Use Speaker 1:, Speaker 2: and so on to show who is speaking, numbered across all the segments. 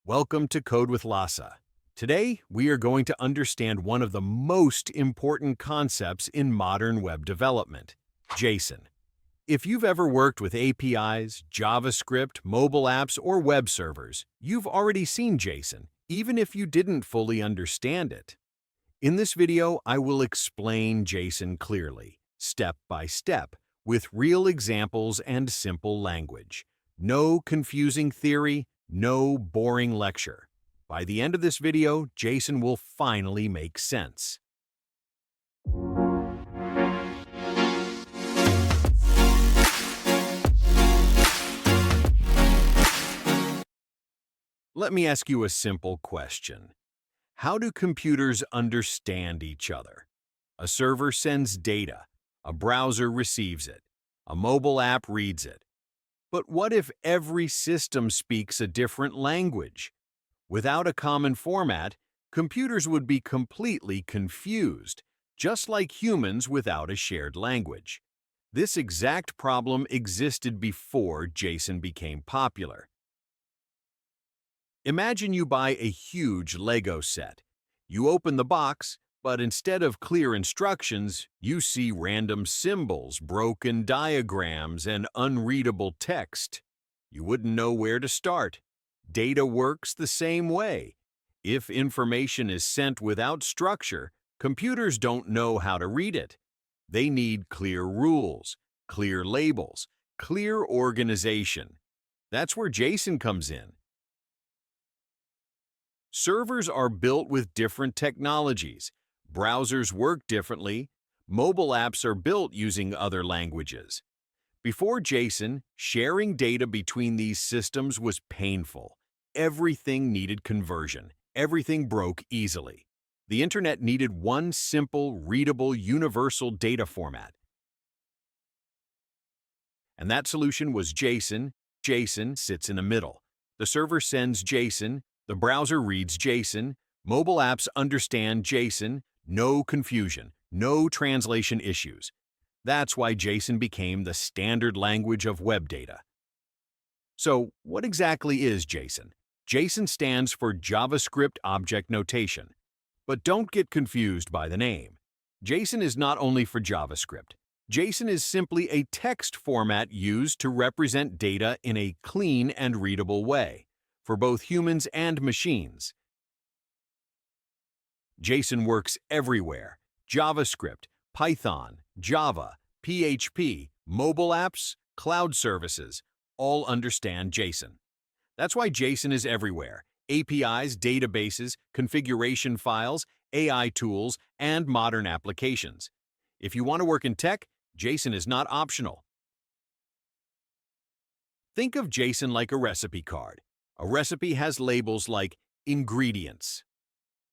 Speaker 1: Welcome to Code with Lasa. Today, we are going to understand one of the most important concepts in modern web development, JSON. If you've ever worked with APIs, JavaScript, mobile apps, or web servers, you've already seen JSON, even if you didn't fully understand it. In this video, I will explain JSON clearly, step by step, with real examples and simple language. No confusing theory, no boring lecture. By the end of this video, JSON will finally make sense. Let me ask you a simple question. How do computers understand each other? A server sends data, a browser receives it, a mobile app reads it. But what if every system speaks a different language? Without a common format, computers would be completely confused, just like humans without a shared language. This exact problem existed before JSON became popular. Imagine you buy a huge Lego set. You open the box, but instead of clear instructions, you see random symbols, broken diagrams, and unreadable text. You wouldn't know where to start. Data works the same way. If information is sent without structure, computers don't know how to read it. They need clear rules, clear labels, clear organization. That's where JSON comes in. Servers are built with different technologies. Browsers work differently. Mobile apps are built using other languages. Before JSON, sharing data between these systems was painful. Everything needed conversion. Everything broke easily. The internet needed one simple, readable, universal data format. And that solution was JSON. JSON sits in the middle. The server sends JSON. The browser reads JSON. Mobile apps understand JSON. No confusion. No translation issues. That's why JSON became the standard language of web data. So, what exactly is JSON? JSON stands for JavaScript Object Notation. But don't get confused by the name. JSON is not only for JavaScript. JSON is simply a text format used to represent data in a clean and readable way, for both humans and machines. JSON works everywhere. JavaScript, Python, Java, PHP, mobile apps, cloud services, all understand JSON. That's why JSON is everywhere. APIs, databases, configuration files, AI tools, and modern applications. If you want to work in tech, JSON is not optional. Think of JSON like a recipe card. A recipe has labels like ingredients,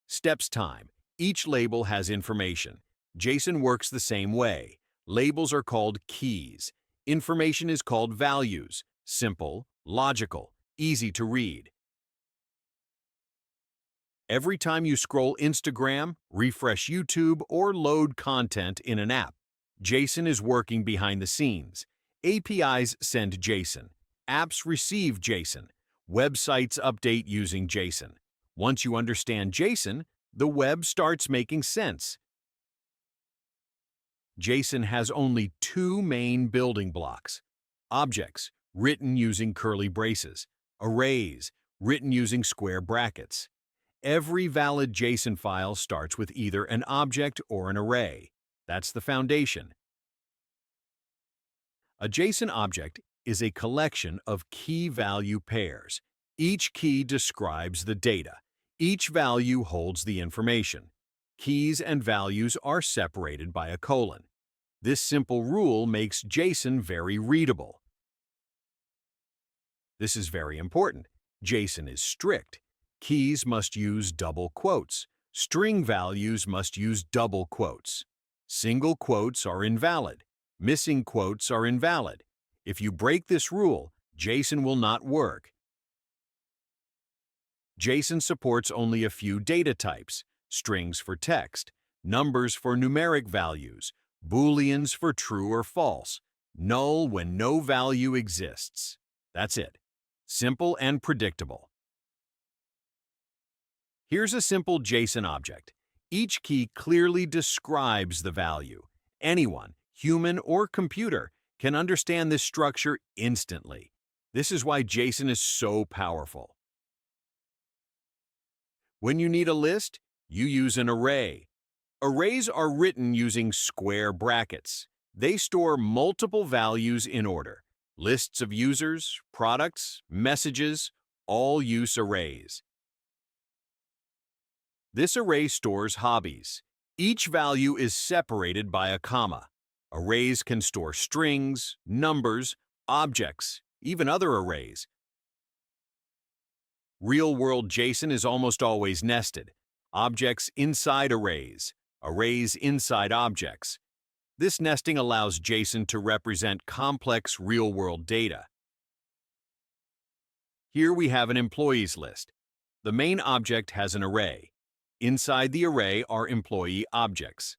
Speaker 1: steps time. Each label has information. JSON works the same way. Labels are called keys. Information is called values. Simple, logical, easy to read. Every time you scroll Instagram, refresh YouTube, or load content in an app, JSON is working behind the scenes. APIs send JSON. Apps receive JSON. Websites update using JSON. Once you understand JSON, the web starts making sense. JSON has only two main building blocks: objects, written using curly braces; arrays, written using square brackets. Every valid JSON file starts with either an object or an array. That's the foundation. A JSON object is a collection of key-value pairs. Each key describes the data. Each value holds the information. Keys and values are separated by a colon. This simple rule makes JSON very readable. This is very important. JSON is strict. Keys must use double quotes. String values must use double quotes. Single quotes are invalid. Missing quotes are invalid. If you break this rule, JSON will not work. JSON supports only a few data types: strings for text, numbers for numeric values, booleans for true or false, null when no value exists. That's it. Simple and predictable. Here's a simple JSON object. Each key clearly describes the value. Anyone, human or computer, can understand this structure instantly. This is why JSON is so powerful. When you need a list, you use an array. Arrays are written using square brackets. They store multiple values in order. Lists of users, products, messages, all use arrays. This array stores hobbies. Each value is separated by a comma. Arrays can store strings, numbers, objects, even other arrays. Real-world JSON is almost always nested. Objects inside arrays, arrays inside objects. This nesting allows JSON to represent complex real-world data. Here we have an employees list. The main object has an array. Inside the array are employee objects.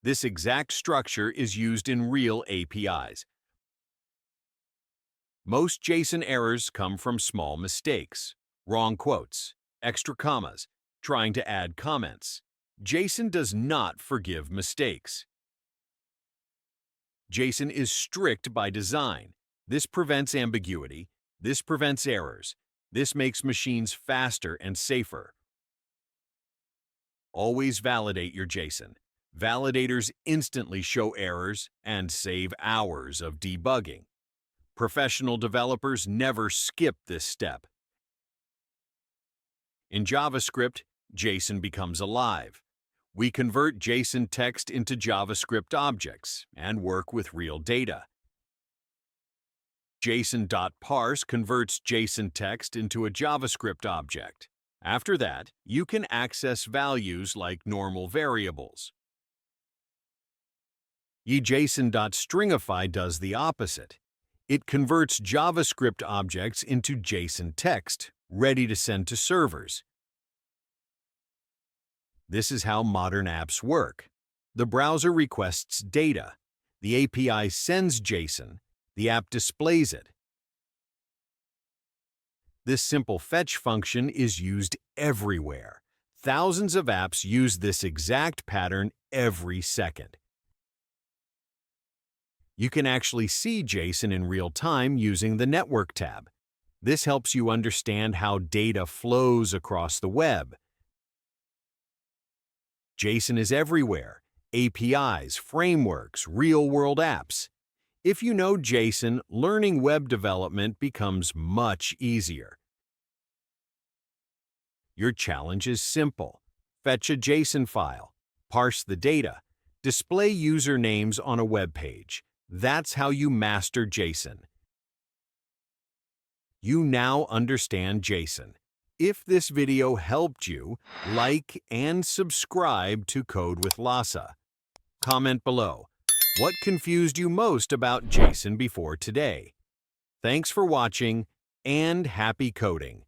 Speaker 1: This exact structure is used in real APIs. Most JSON errors come from small mistakes, wrong quotes, extra commas, trying to add comments. JSON does not forgive mistakes. JSON is strict by design. This prevents ambiguity. This prevents errors. This makes machines faster and safer. Always validate your JSON. Validators instantly show errors and save hours of debugging. Professional developers never skip this step. In JavaScript, JSON becomes alive. We convert JSON text into JavaScript objects and work with real data. JSON.parse converts JSON text into a JavaScript object. After that, you can access values like normal variables. JSON.stringify does the opposite. It converts JavaScript objects into JSON text, ready to send to servers. This is how modern apps work. The browser requests data. The API sends JSON. The app displays it. This simple fetch function is used everywhere. Thousands of apps use this exact pattern every second. You can actually see JSON in real time using the Network tab. This helps you understand how data flows across the web. JSON is everywhere. APIs, frameworks, real-world apps. If you know JSON, learning web development becomes much easier. Your challenge is simple. Fetch a JSON file, parse the data, display usernames on a web page. That's how you master JSON. You now understand JSON. If this video helped you, like and subscribe to Code with Lasa. Comment below. What confused you most about JSON before today? Thanks for watching and happy coding!